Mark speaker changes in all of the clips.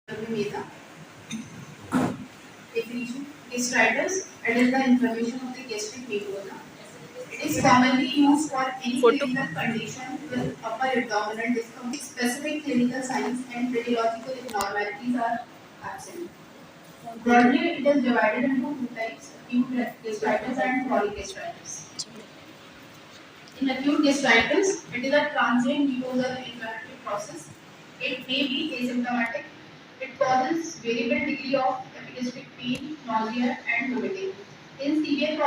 Speaker 1: Meta definition gastritis. It is the inflammation of the gastric mucosa. It is commonly used for any
Speaker 2: Photo.
Speaker 1: clinical condition with upper abdominal discomfort. Specific clinical signs and radiological abnormalities are absent. Broadly, it is divided into two types: acute gastritis and chronic gastritis. In acute gastritis, it is a transient mucosal inflammatory process. It may be asymptomatic. It causes variable degree of epigastric pain, nausea, and vomiting. In severe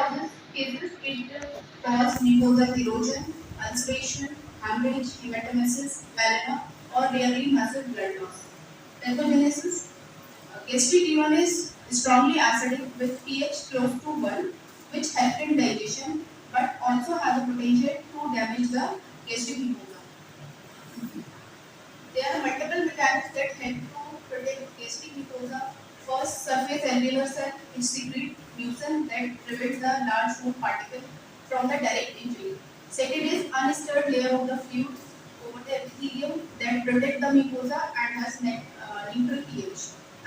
Speaker 1: cases, it causes mucosal erosion, ulceration, hemorrhage, hematemesis, melena, or rarely massive blood loss. Pathogenesis. Gastric event is strongly acidic with pH close to 1, which helps in digestion but also has a potential to damage the gastric mucosa. There are multiple mechanisms that help to protect gastric mucosa. First, surface alveolar cell which secrete mucin that prevents the large food particle from the direct injury. Second is unstirred layer of the fluid over the epithelium that protect the mucosa and has neutral pH.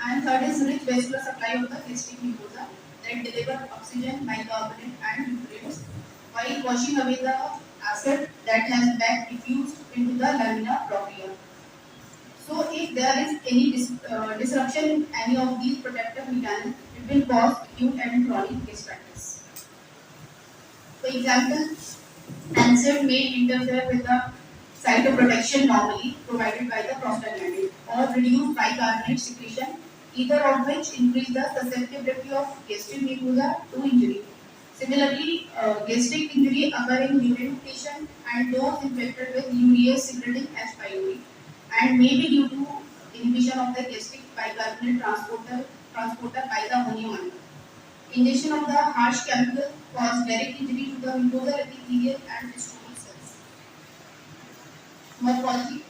Speaker 1: And third is rich vascular supply of the gastric mucosa that deliver oxygen, bicarbonate, and nutrients while washing away the acid that has been diffused into the lamina propria. So, if there is any disruption in any of these protective mechanisms, it will cause acute and chronic gastritis. For example, NSAID may interfere with the cytoprotection normally provided by the prostaglandin or reduce bicarbonate secretion, either of which increase the susceptibility of gastric mucosa to injury. Similarly, gastric injury occur in urine patient and those infected with urease secreting H. pylori and may be due to inhibition of the gastric bicarbonate transporter by the ammonium ion. Injection of the harsh chemical cause direct injury to the mucosal epithelial and stomach cells. Morphology.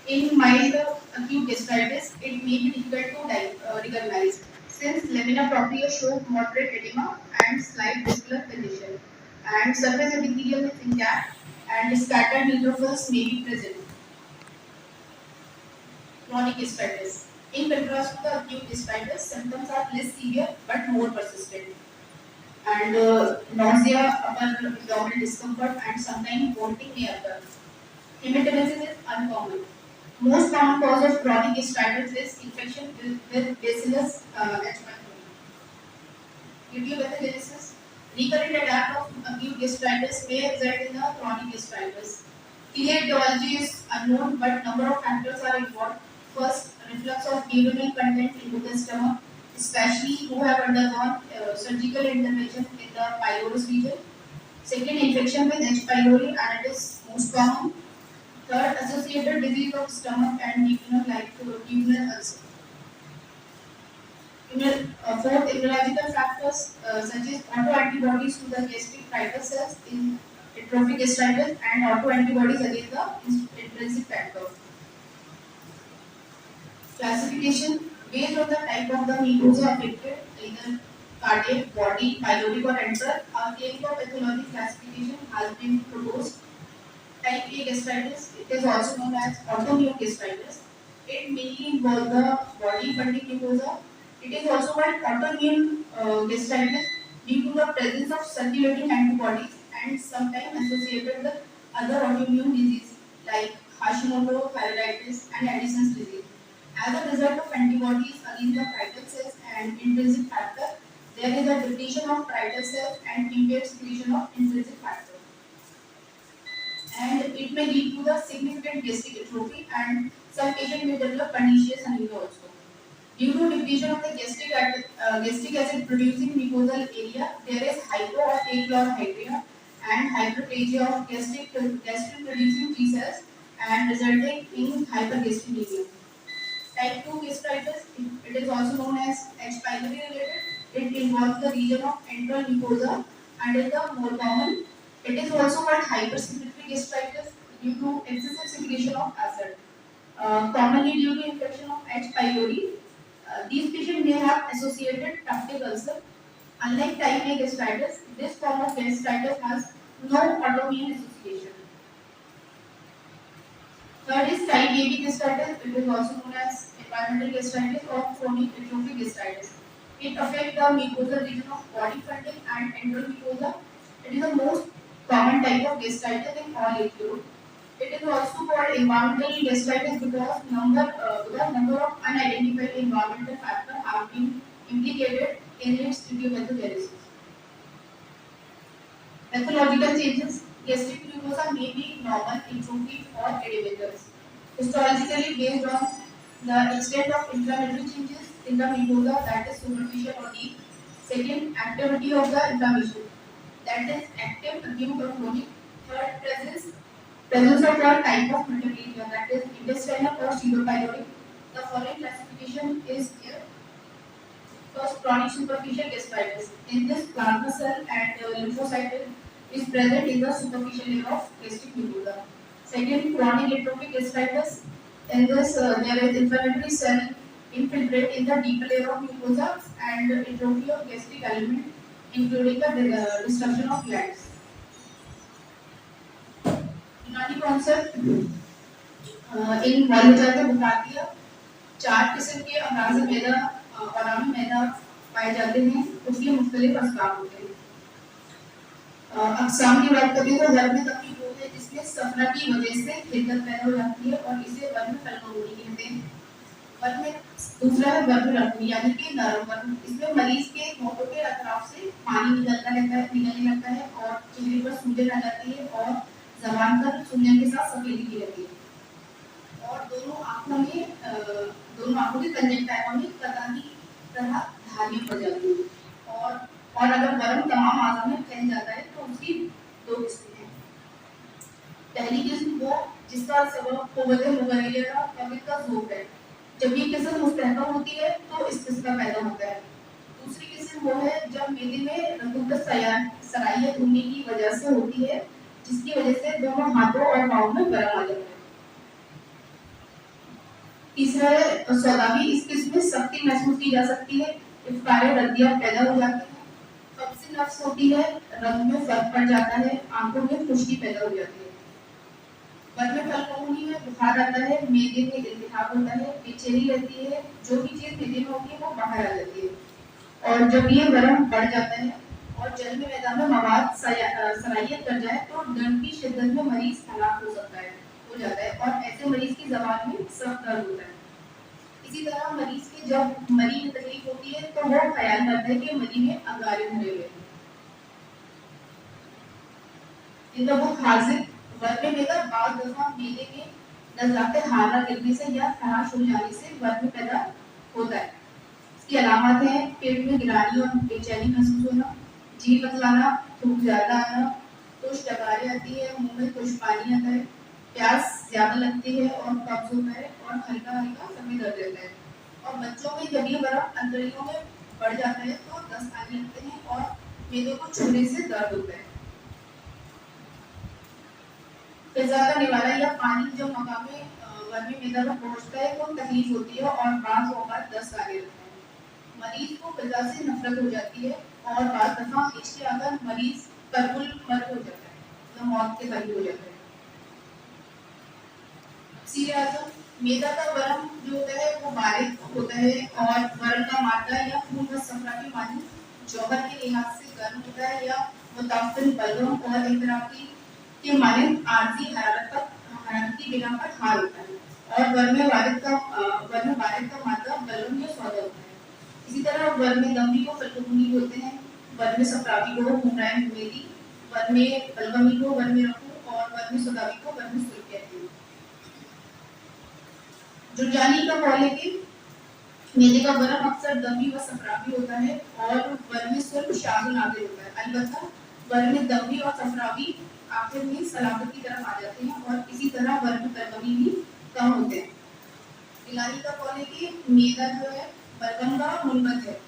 Speaker 1: In mild acute gastritis, it may be difficult to recognize since lamina propria show moderate edema and slight vascular congestion, and surface epithelium is intact and scattered neutrophils may be present. Chronic gastritis. In contrast to the acute gastritis, symptoms are less severe but more persistent. And nausea, upper abdominal discomfort, and sometimes vomiting may occur. Hematemesis is uncommon. Most common cause of chronic gastritis is infection with Bacillus H. pylori. Etiopathogenesis. Recurrent attack of acute gastritis may result in a chronic gastritis. Clear etiology is unknown, but number of factors are involved. First, reflux of duodenal content into the stomach, especially who have undergone surgical intervention in the pylorus region. Second, infection with H. pylori, and it is most common. Third, associated disease of stomach and duodenal like duodenal ulcer. Fourth, immunological factors such as autoantibodies to the gastric fiber cells in atrophic gastritis and autoantibodies against the intrinsic factor. Classification based on the type of the mucosa affected, either cardiac, body, pyloric or enteral, a clinical pathology classification has been proposed. Type A gastritis, it is also known as autoimmune gastritis. It mainly involves the body funding mucosa. It is also called autoimmune gastritis due to the presence of circulating antibodies and sometimes associated with other autoimmune diseases like Hashimoto thyroiditis and Addison's disease. As a result of antibodies against the parietal cells and intrinsic factor, there is a depletion of parietal cells and impaired secretion of intrinsic factor. And it may lead to the significant gastric atrophy and some patients may develop pernicious anemia also. Due to depletion of the gastric acid producing mucosal area, there is hypo or achlorhydria and hyperplasia of gastric producing T cells and resulting in hypergastrinemia. Type 2 gastritis, it is also known as H. pylori related. It involves the region of enteral mucosa and is the more common. It is also called hypersecretory gastritis due to excessive secretion of acid. Commonly due to infection of H. pylori, these patients may have associated peptic ulcer. Unlike type A gastritis, this form of gastritis has no autoimmune association. Third is type AB gastritis. It is also known as environmental gastritis or chronic atrophic gastritis. It affects the mucosal region of body funding and enteral mucosa. It is the most common type of gastritis in all age groups. It is also called environmental gastritis because number of unidentified environmental factors have been implicated in its etiopathogenesis. Pathological changes. Gastric mucosa may be normal, atrophic, or edematous. Histologically, based on the extent of inflammatory changes in the mucosa, that is superficial or deep. Second, activity of the inflammation, that is active, acute, or chronic. Third, presence of the type of metaplasia, that is intestinal or pseudopyloric. The following classification is here. First, chronic superficial gastritis. In this, plasma cell and lymphocyte is present in the superficial layer of gastric mucosa. Second, chronic atrophic gastritis. In this, there is inflammatory cell infiltrate in the deeper layer of mucosa and atrophy of gastric element, including the destruction of glands. यूनानी concept in molecular के बता दिया। 4 किस्म के अमराज मैदा और आम मैदा पाए जाते हैं, उसके मुख्तलिफ असबाब होते हैं। अक़साम की बात करें तो वर्म में तकलीफ होती है जिसमें सफरा की वजह से हिद्दत पैदा हो जाती है और इसे वर्म फल्गोनी कहते हैं। वर्म में दूसरा है वर्म रखनी यानी कि नरम वर्म। इसमें मरीज के होठों के अतराफ से पानी निकलने लगता है और चेहरे पर सूजन आ जाती है और जबान पर सूजन के साथ सफेदी की रहती है और दोनों आंखों के कंजक्टिवा में कतरनी तरह धारियां पड़ जाती हैं और अगर वर्म तमाम आंखों में फैल जाता है तो उसकी 2 किस्में हैं। पहली किस्म वो जिसका सबब कुव्वत मुगर्रिया का कवित का ज़ोर है। जब ये किस्म मुस्तहकम होती है तो इस किस्म का पैदा होता है। दूसरी किस्म वो है जब मेदे में रतूबत सराइयत होने की वजह से होती है, जिसकी वजह से दोनों हाथों और पाँव में गरम आ जाता है। तीसरा है सौदावी। इस किस्म में सख्ती महसूस की जा सकती है, इफ्तारे रद्दियाँ पैदा हो जाती है, कब्ज़ नफ्स होती है, रंग में फर्क पड़ जाता है, आंखों में खुश्की पैदा हो जाती है। वर्म में फल्गोनी में बुखार आता है, मेदे में इल्तिहाब होता है, बेचैनी रहती है, जो भी चीज़ मेदे में होती है वो बाहर आ जाती है और जब ये वर्म बढ़ जाता है और जल में मैदान में मवाद सराइयत कर जाए तो दर्द की शिद्दत में मरीज हलाक हो जाता है और ऐसे मरीज की ज़बान में सख्त दर्द होता है। इसी तरह मरीज की जब मरी में तकलीफ होती है तो वो ख्याल करता है कि मरी में अंगारे भरे हुए हैं। इनका वो हाजिर वर्म में बाद दफा मेदे में नज़रात हारा गिरने से या खराश हो जाने से वर्म पैदा होता है। इसकी अलामत है पेट में गिरानी और बेचैनी महसूस होना, जी बतलाना, भूख ज्यादा आना, कुछ डकारें आती है, मुंह में कुछ पानी आता है, प्यास ज्यादा लगती है और कब्ज होता है और हल्का हल्का सर में दर्द रहता है। और बच्चों में जब ये वर्म अंतड़ियों में बढ़ जाता है तो दस्त आने लगते हैं और मेदे को छूने से दर्द होता है। फिजा का निवाला या पानी जब मकाम वर्मी मेदा में पहुंचता है तो तकलीफ होती है और बाज़ औक़ात दस्त आने लगता है। मरीज को फिजा से नफरत हो जाती है और बाद दफा इसके अगर मरीज कर्बुल मर्द हो जाता है, तो मौत के करीब हो जाता है। सीरियाज़म मेदा का वर्म जो होता है वो बारीक होता है और वर्म का मादा या खून का सफरा की मानी जौहर के लिहाज से गर्म होता है या मुताफिल बलगम और इंतराफी के माने आर्जी हरारत की बिना पर हार होता है और वर्म बारिद का मादा बलगम या सौदा होता है। इसी तरह वर्म दमी को फल्गुनी बोलते हैं, वर्म सफरावी को हुमरान हुमेदी, वर्म बलगमी को वर्म रफू और वर्म सौदावी को वर्म सुल्क कहते हैं। जुर्जानी का कॉल है कि मेदे का वर्म अक्सर दमी व सफरावी होता है और वर्म सुल्क शाजुल आगे होता है। अलबत्ता वर्म दमी और सफरावी आखिर में सलामत की तरफ आ जाते हैं और इसी तरह वर्म बलगमी भी कम होते हैं। इलानी का कॉल है कि मेदा जो है बलगम का मुनबत है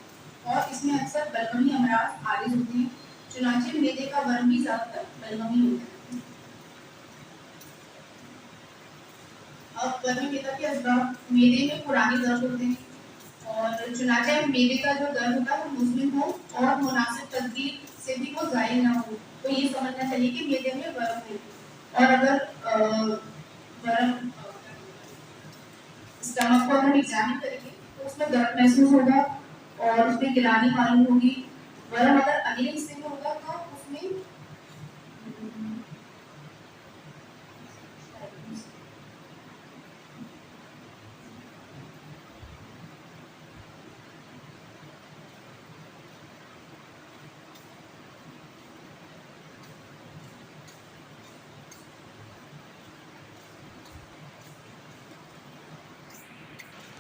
Speaker 1: और इसमें अक्सर बलगमी अमराज आरिज होते हैं, चुनांचे मेदे का वर्म भी ज्यादातर बलगमी होता है। अब वर्मी मेदा के असबाब मेदे में पुराने दर्द होते हैं और चुनांचे मेदे का जो दर्द होता है वो मुज़मिन हो और मुनासिब तदबीर से भी वो ज़ाहिर ना हो, तो ये समझना चाहिए कि मेदे में वर्म है। और अगर वर्म स्टमक को अगर एग्जामिन करेंगे तो उसमें दर्द महसूस होगा और उसमें गिलानी मालूम होगी। वरना अगर अगले हिस्से में होगा तो उसमें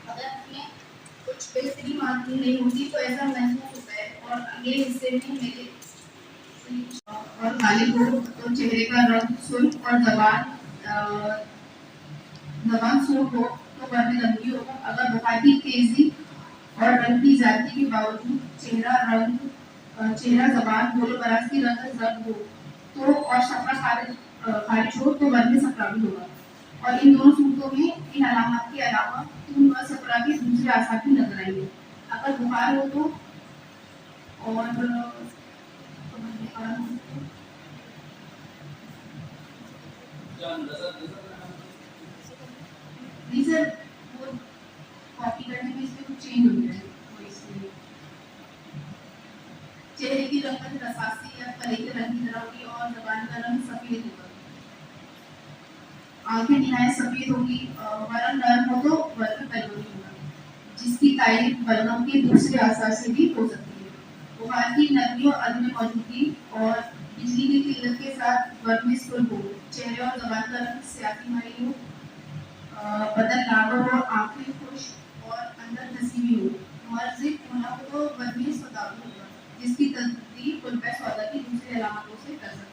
Speaker 1: अगर उसमें कुछ बेहतरी मालूम नहीं होती तो ऐसा महसूस होता है। और अगले हिस्से में मेरे और गालिब हो तो चेहरे का रंग सुर्ख और जबान सूख हो तो गर्मी लंबी होगा। अगर बुखार की तेजी और रंग की ज्यादती के बावजूद चेहरा जबान दोनों बरस की रंग जर्द हो तो और शफा खारिज हो तो गर्मी सफरावी होगा। और इन दोनों सूरतों में इन अलामत के अलावा खून व सफरा के दूसरे आसार भी नजर आएंगे। अगर बुखार हो तो और नहीं सर, वो कॉपी करने में इसमें कुछ चेंज हो गया है तो इसलिए चेहरे की रंगत रसासी या कले के रंग की तरह होगी और जबान का रंग सफेद होगा। आंखें निहायत सफेद होगी। वरन नर्म हो तो वरन कलमी होगा जिसकी तारीफ बलगम के दूसरे आसार से भी हो सकती है। बुखार की नरमी और अदम मौजूदगी और बिजली की किल्लत के साथ वर्म में सुर्ख हो, चेहरे और जबान का रंग स्याही मई हो, बदन लागर हो, आंखें खुश्क और अंदर धसी हुई हो। मर्ज़ होना हो तो वर्मी सदाब होगा जिसकी तस्दीक कुल्बे सौदा की दूसरी अलामतों से कर सकते हैं।